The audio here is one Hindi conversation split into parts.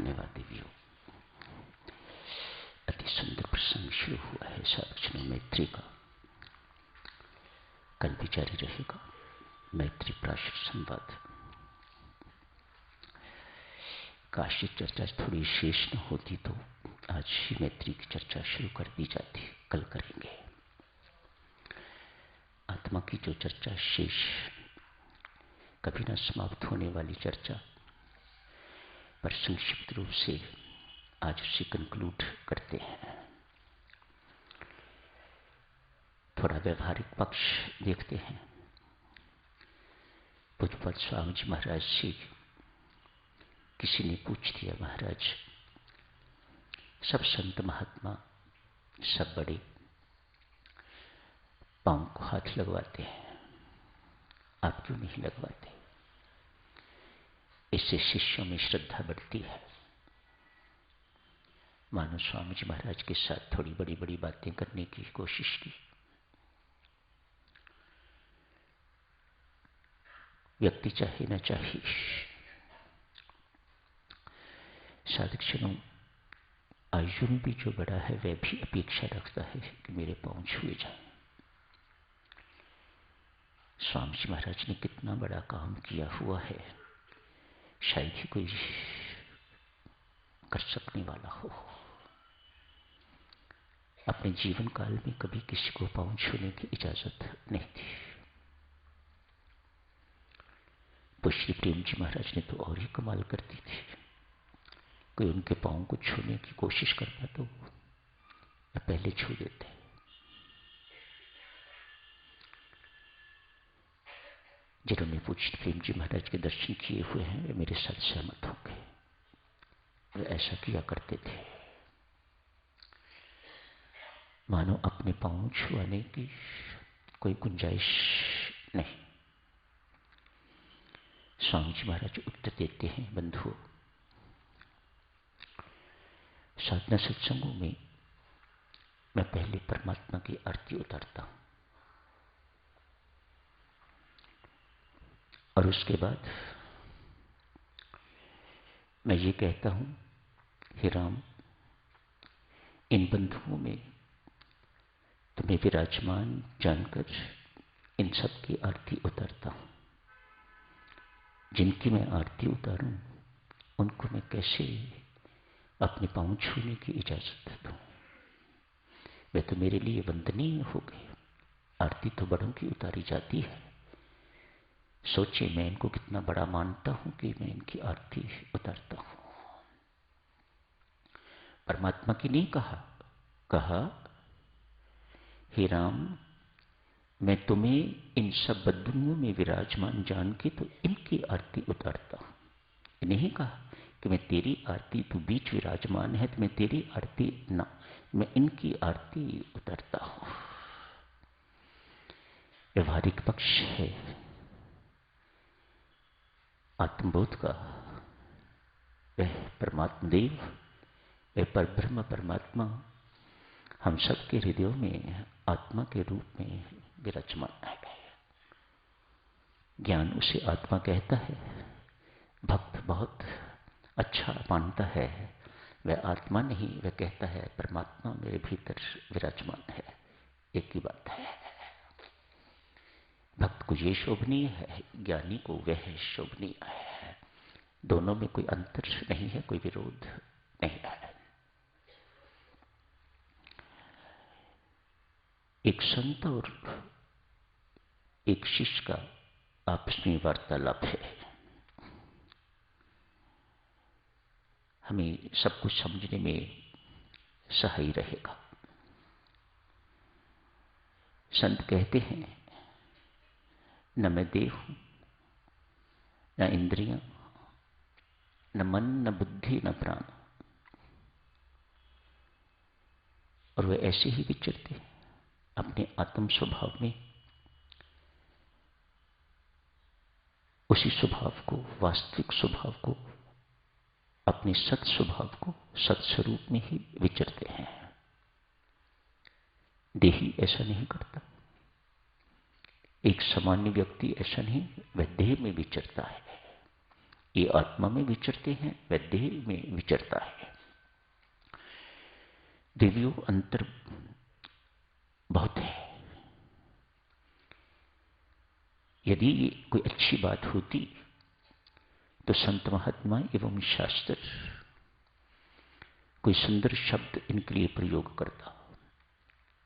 धन्यवाद देवियों। अति सुंदर प्रसंग शुरू हुआ है साधक मैत्री का, कल भी जारी रहेगा। मैत्री प्राश्र संवाद। काशी चर्चा थोड़ी शेष न होती तो आज ही मैत्री की चर्चा शुरू कर दी जाती, कल करेंगे। आत्मा की जो चर्चा शेष कभी न समाप्त होने वाली चर्चा पर संक्षिप्त रूप से आज उसे कंक्लूड करते हैं। थोड़ा व्यवहारिक पक्ष देखते हैं। पूज्यपाद स्वामी जी महाराज से किसी ने पूछ दिया, महाराज सब संत महात्मा सब बड़े पांव को हाथ लगवाते हैं, आप क्यों नहीं लगवाते? इससे शिष्यों में श्रद्धा बढ़ती है। मानो स्वामी जी महाराज के साथ थोड़ी बड़ी बड़ी बातें करने की कोशिश की। व्यक्ति चाहे न चाहे, साधक आयु में भी जो बड़ा है वह भी अपेक्षा रखता है कि मेरे पांव छुए जाएं। स्वामी जी महाराज ने कितना बड़ा काम किया हुआ है, शायद ही कोई कर सकने वाला हो। अपने जीवन काल में कभी किसी को पांव छूने की इजाजत नहीं थी। श्री प्रेम जी महाराज ने तो और ही कमाल कर दी थी। कोई उनके पांव को छूने की कोशिश करता तो पहले छू देते। जिन्होंने पूज्य प्रेम जी महाराज के दर्शन किए हुए हैं वे मेरे साथ सहमत हो गए। वे ऐसा किया करते थे, मानो अपने पांव छुआने की कोई गुंजाइश नहीं। स्वामी जी महाराज उत्तर देते हैं, बंधुओं साधना सत्संगों में मैं पहले परमात्मा की आरती उतारता हूं और उसके बाद मैं ये कहता हूं, हे राम इन बंधुओं में तुम्हें विराजमान जानकर इन सब की आरती उतारता हूं। जिनकी मैं आरती उतारूं उनको मैं कैसे अपने पांव छूने की इजाजत दूं? वे तो मेरे लिए वंदनीय हो गए। आरती तो बड़ों की उतारी जाती है। सोचे मैं इनको कितना बड़ा मानता हूं कि मैं इनकी आरती उतारता हूं। परमात्मा की नहीं कहा हे राम मैं तुम्हें इन सब बंधुओं में विराजमान जान के तो इनकी आरती उतारता हूं। नहीं कहा कि मैं तेरी आरती, तू बीच विराजमान है तो मैं तेरी आरती ना, मैं इनकी आरती उतारता हूं। व्यवहारिक पक्ष है आत्मबोध का। वह परमात्मा देव, वह परब्रह्म परमात्मा हम सबके हृदयों में आत्मा के रूप में विराजमान है। ज्ञान उसे आत्मा कहता है। भक्त बहुत अच्छा मानता है, वह आत्मा नहीं, वह कहता है परमात्मा मेरे भीतर विराजमान है। एक ही बात है। भक्त को ये शोभनीय है, ज्ञानी को वह शोभनीय है। दोनों में कोई अंतर नहीं है, कोई विरोध नहीं है। एक संत और एक शिष्य का आपस में वार्तालाप है। हमें सब कुछ समझने में सहाय रहेगा। संत कहते हैं, न मैं देह हूं, न इंद्रियां, न मन, न बुद्धि, न प्राण, और वे ऐसे ही विचरते अपने आत्म स्वभाव में। उसी स्वभाव को, वास्तविक स्वभाव को, अपने सत स्वभाव को, सत्स्वरूप में ही विचरते हैं। देही ऐसा नहीं करता। एक सामान्य व्यक्ति ऐसा नहीं, वह देह में विचरता है। ये आत्मा में विचरते हैं, वह देह में विचरता है। देवियों, अंतर बहुत है। यदि ये कोई अच्छी बात होती तो संत महात्मा एवं शास्त्र कोई सुंदर शब्द इनके लिए प्रयोग करता।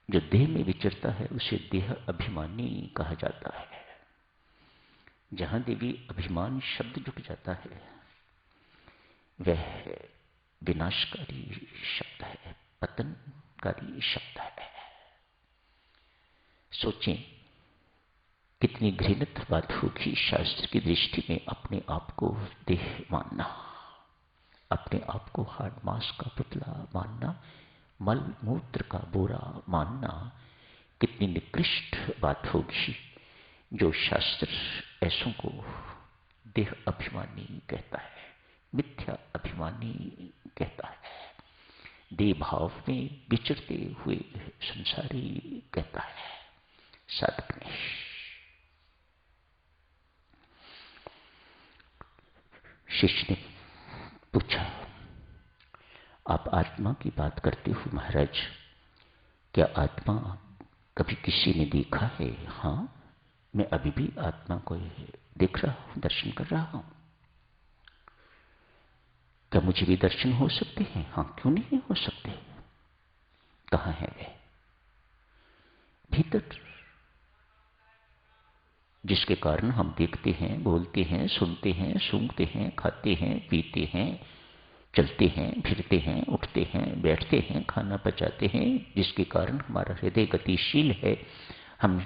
जो देह में विचरता है उसे देह अभिमानी कहा जाता है। जहां देवी अभिमान शब्द जुट जाता है वह विनाशकारी शब्द है, पतनकारी शब्द है। सोचें कितनी घृणित बात होगी शास्त्र की दृष्टि में अपने आप को देह मानना, अपने आप को हाड मांस का पुतला मानना, मल मूत्र का बोरा मानना। कितनी निकृष्ट बात होगी जो शास्त्र ऐसों को देह अभिमानी कहता है, मिथ्या अभिमानी कहता है, देह भाव में विचरते हुए संसारी कहता है। साधक ने शिष्य ने पूछा, आप आत्मा की बात करते हो महाराज, क्या आत्मा कभी किसी ने देखा है? हाँ, मैं अभी भी आत्मा को देख रहा हूं, दर्शन कर रहा हूं। क्या मुझे भी दर्शन हो सकते हैं? हाँ, क्यों नहीं हो सकते? कहां है वे? भीतर, जिसके कारण हम देखते हैं, बोलते हैं, सुनते हैं, सूंघते हैं, खाते हैं, पीते हैं, चलते हैं, फिरते हैं, उठते हैं, बैठते हैं, खाना पचाते हैं, जिसके कारण हमारा हृदय गतिशील है, हम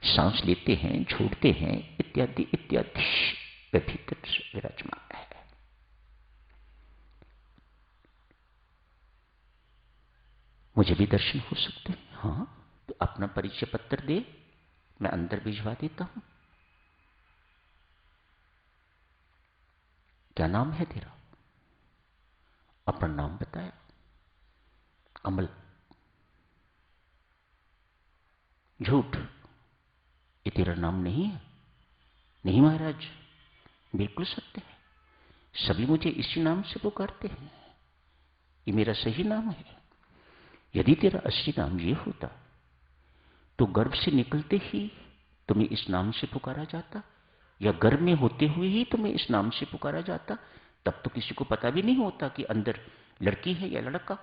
सांस लेते हैं, छोड़ते हैं, इत्यादि इत्यादि, वह भीतर विराजमान है। मुझे भी दर्शन हो सकते हैं? हाँ, तो अपना परिचय पत्र दे, मैं अंदर भिजवा देता हूं। क्या नाम है तेरा? अपना नाम बताया, अमल। झूठ, ये तेरा नाम नहीं है? नहीं महाराज, बिल्कुल सत्य है, सभी मुझे इसी नाम से पुकारते हैं, ये मेरा सही नाम है। यदि तेरा असली नाम ये होता तो गर्भ से निकलते ही तुम्हें इस नाम से पुकारा जाता, या गर्भ में होते हुए ही तुम्हें इस नाम से पुकारा जाता। तब तो किसी को पता भी नहीं होता कि अंदर लड़की है या लड़का।